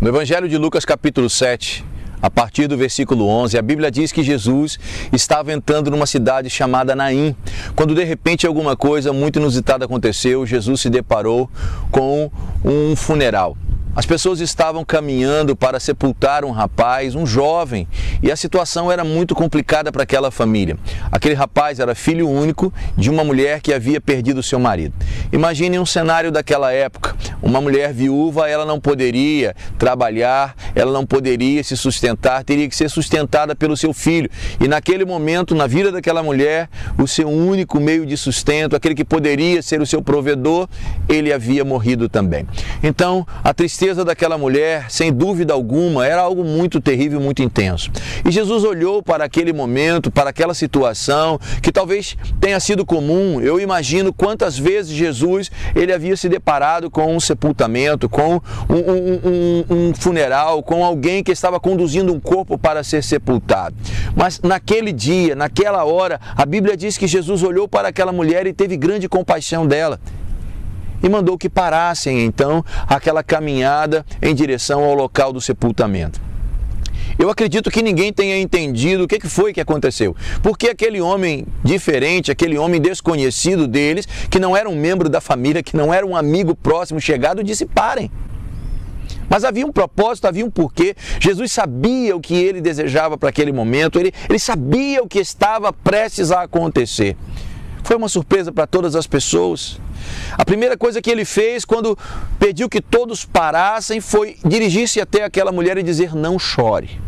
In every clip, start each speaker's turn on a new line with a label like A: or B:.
A: No Evangelho de Lucas, capítulo 7, a partir do versículo 11, a Bíblia diz que Jesus estava entrando numa cidade chamada Naim, quando de repente alguma coisa muito inusitada aconteceu. Jesus se deparou com um funeral. As pessoas estavam caminhando para sepultar um rapaz, um jovem, e a situação era muito complicada para aquela família. Aquele rapaz era filho único de uma mulher que havia perdido seu marido. Imagine um cenário daquela época. Uma mulher viúva, ela não poderia trabalhar, ela não poderia se sustentar, teria que ser sustentada pelo seu filho. E naquele momento, na vida daquela mulher, o seu único meio de sustento, aquele que poderia ser o seu provedor, ele havia morrido também. Então, a tristeza daquela mulher, sem dúvida alguma, era algo muito terrível, muito intenso. E Jesus olhou para aquele momento, para aquela situação, que talvez tenha sido comum. Eu imagino quantas vezes Jesus ele havia se deparado com um sepultamento, com um funeral, com alguém que estava conduzindo um corpo para ser sepultado. Mas naquele dia, naquela hora, a Bíblia diz que Jesus olhou para aquela mulher e teve grande compaixão dela. E mandou que parassem, então, aquela caminhada em direção ao local do sepultamento. Eu acredito que ninguém tenha entendido o que foi que aconteceu. Porque aquele homem diferente, aquele homem desconhecido deles, que não era um membro da família, que não era um amigo próximo, chegado, disse: parem. Mas havia um propósito, havia um porquê. Jesus sabia o que ele desejava para aquele momento, ele sabia o que estava prestes a acontecer. Foi uma surpresa para todas as pessoas. A primeira coisa que ele fez quando pediu que todos parassem foi dirigir-se até aquela mulher e dizer: não chore.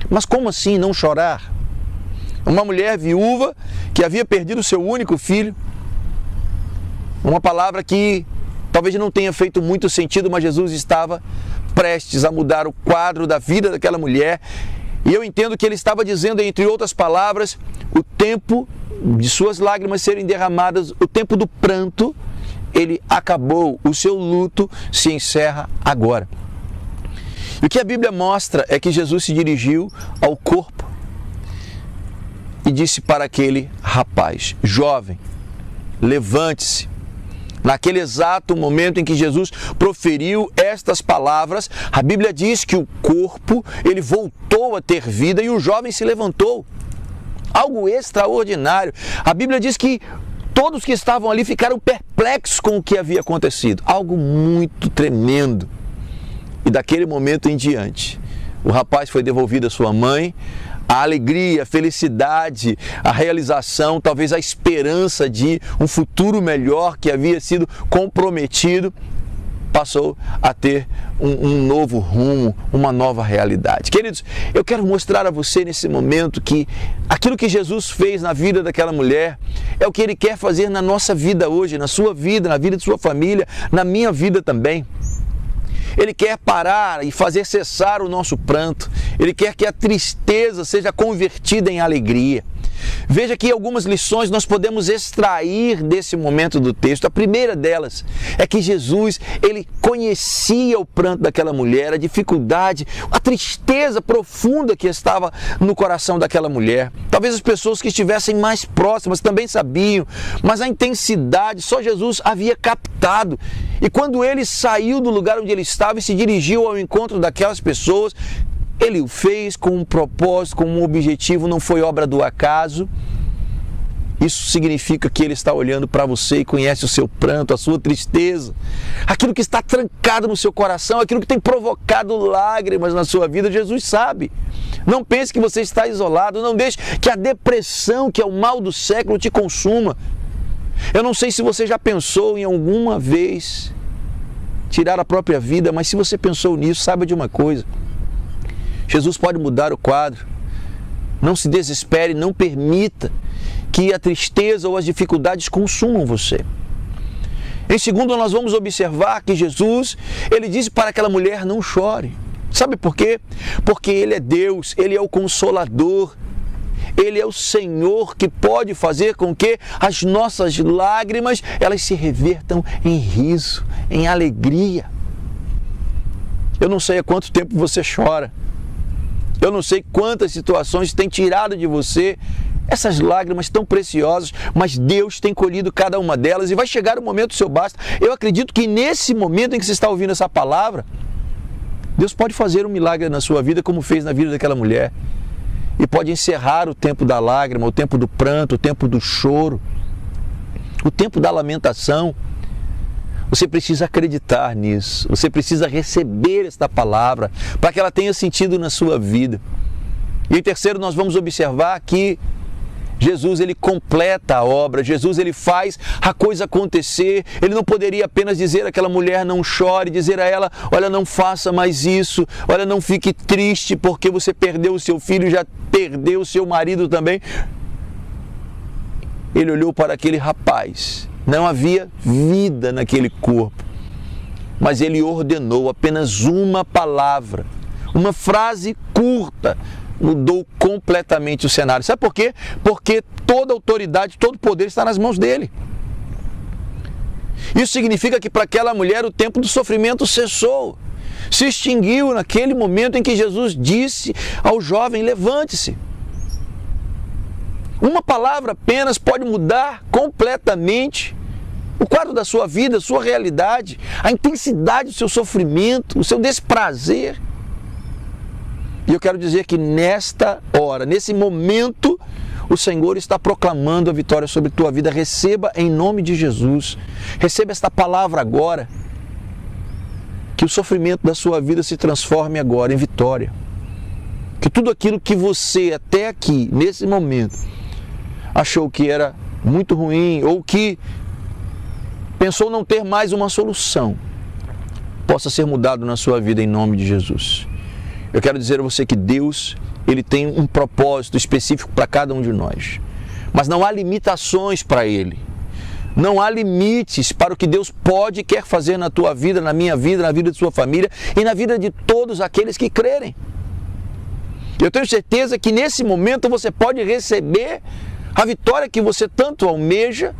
A: Mas como assim não chorar? Uma mulher viúva que havia perdido seu único filho. Uma palavra que talvez não tenha feito muito sentido, mas Jesus estava prestes a mudar o quadro da vida daquela mulher. E eu entendo que ele estava dizendo, entre outras palavras, o tempo de suas lágrimas serem derramadas, o tempo do pranto, ele acabou, o seu luto se encerra agora. E o que a Bíblia mostra é que Jesus se dirigiu ao corpo e disse para aquele rapaz, jovem: levante-se. Naquele exato momento em que Jesus proferiu estas palavras, a Bíblia diz que o corpo, ele voltou a ter vida e o jovem se levantou. Algo extraordinário. A Bíblia diz que todos que estavam ali ficaram perplexos com o que havia acontecido. Algo muito tremendo. E daquele momento em diante, o rapaz foi devolvido à sua mãe. A alegria, a felicidade, a realização, talvez a esperança de um futuro melhor que havia sido comprometido, passou a ter um novo rumo, uma nova realidade. Queridos, eu quero mostrar a você nesse momento que aquilo que Jesus fez na vida daquela mulher é o que Ele quer fazer na nossa vida hoje, na sua vida, na vida de sua família, na minha vida também. Ele quer parar e fazer cessar o nosso pranto. Ele quer que a tristeza seja convertida em alegria. Veja que algumas lições nós podemos extrair desse momento do texto. A primeira delas é que Jesus, ele conhecia o pranto daquela mulher, a dificuldade, a tristeza profunda que estava no coração daquela mulher. Talvez as pessoas que estivessem mais próximas também sabiam, mas a intensidade só Jesus havia captado. E quando ele saiu do lugar onde ele estava e se dirigiu ao encontro daquelas pessoas, ele o fez com um propósito, com um objetivo, não foi obra do acaso. Isso significa que Ele está olhando para você e conhece o seu pranto, a sua tristeza, aquilo que está trancado no seu coração, aquilo que tem provocado lágrimas na sua vida. Jesus sabe. Não pense que você está isolado, não deixe que a depressão, que é o mal do século, te consuma. Eu não sei se você já pensou em alguma vez tirar a própria vida, mas se você pensou nisso, saiba de uma coisa: Jesus pode mudar o quadro. Não se desespere, não permita que a tristeza ou as dificuldades consumam você. Em segundo, nós vamos observar que Jesus, ele disse para aquela mulher: não chore. Sabe por quê? Porque Ele é Deus, Ele é o Consolador, Ele é o Senhor que pode fazer com que as nossas lágrimas, elas se revertam em riso, em alegria. Eu não sei há quanto tempo você chora. Eu não sei quantas situações têm tirado de você essas lágrimas tão preciosas, mas Deus tem colhido cada uma delas e vai chegar o momento do seu basta. Eu acredito que nesse momento em que você está ouvindo essa palavra, Deus pode fazer um milagre na sua vida como fez na vida daquela mulher. E pode encerrar o tempo da lágrima, o tempo do pranto, o tempo do choro, o tempo da lamentação. Você precisa acreditar nisso, você precisa receber esta palavra para que ela tenha sentido na sua vida. E em terceiro, nós vamos observar que Jesus, ele completa a obra, Jesus, ele faz a coisa acontecer. Ele não poderia apenas dizer àquela mulher, não chore, dizer a ela, olha, não faça mais isso, olha, não fique triste porque você perdeu o seu filho e já perdeu o seu marido também. Ele olhou para aquele rapaz, não havia vida naquele corpo, mas ele ordenou apenas uma palavra, uma frase curta, mudou completamente o cenário. Sabe por quê? Porque toda autoridade, todo poder está nas mãos dele. Isso significa que para aquela mulher o tempo do sofrimento cessou, se extinguiu naquele momento em que Jesus disse ao jovem, levante-se. Uma palavra apenas pode mudar completamente o quadro da sua vida, a sua realidade, a intensidade do seu sofrimento, o seu desprazer. E eu quero dizer que nesta hora, nesse momento, o Senhor está proclamando a vitória sobre a tua vida. Receba em nome de Jesus. Receba esta palavra agora. Que o sofrimento da sua vida se transforme agora em vitória. Que tudo aquilo que você até aqui, nesse momento, achou que era muito ruim ou que pensou não ter mais uma solução, possa ser mudado na sua vida em nome de Jesus. Eu quero dizer a você que Deus, ele tem um propósito específico para cada um de nós. Mas não há limitações para ele. Não há limites para o que Deus pode e quer fazer na tua vida, na minha vida, na vida de sua família e na vida de todos aqueles que crerem. Eu tenho certeza que nesse momento você pode receber a vitória que você tanto almeja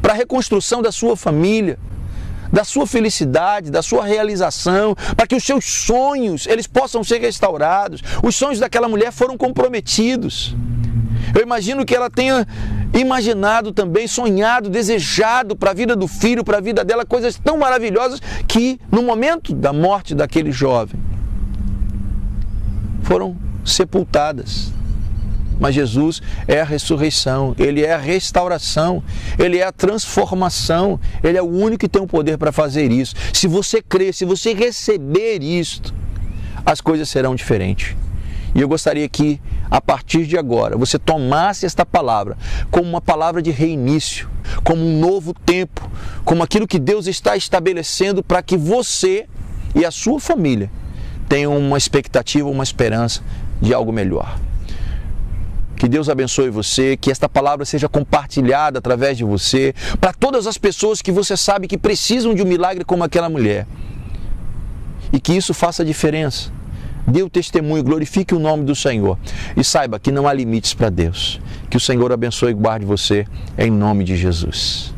A: para a reconstrução da sua família, da sua felicidade, da sua realização, para que os seus sonhos, eles possam ser restaurados. Os sonhos daquela mulher foram comprometidos. Eu imagino que ela tenha imaginado também, sonhado, desejado para a vida do filho, para a vida dela, coisas tão maravilhosas que no momento da morte daquele jovem foram sepultadas. Mas Jesus é a ressurreição, Ele é a restauração, Ele é a transformação, Ele é o único que tem o poder para fazer isso. Se você crer, se você receber isto, as coisas serão diferentes. E eu gostaria que, a partir de agora, você tomasse esta palavra como uma palavra de reinício, como um novo tempo, como aquilo que Deus está estabelecendo para que você e a sua família tenham uma expectativa, uma esperança de algo melhor. Que Deus abençoe você, que esta palavra seja compartilhada através de você, para todas as pessoas que você sabe que precisam de um milagre como aquela mulher. E que isso faça diferença. Dê o testemunho, glorifique o nome do Senhor. E saiba que não há limites para Deus. Que o Senhor abençoe e guarde você, em nome de Jesus.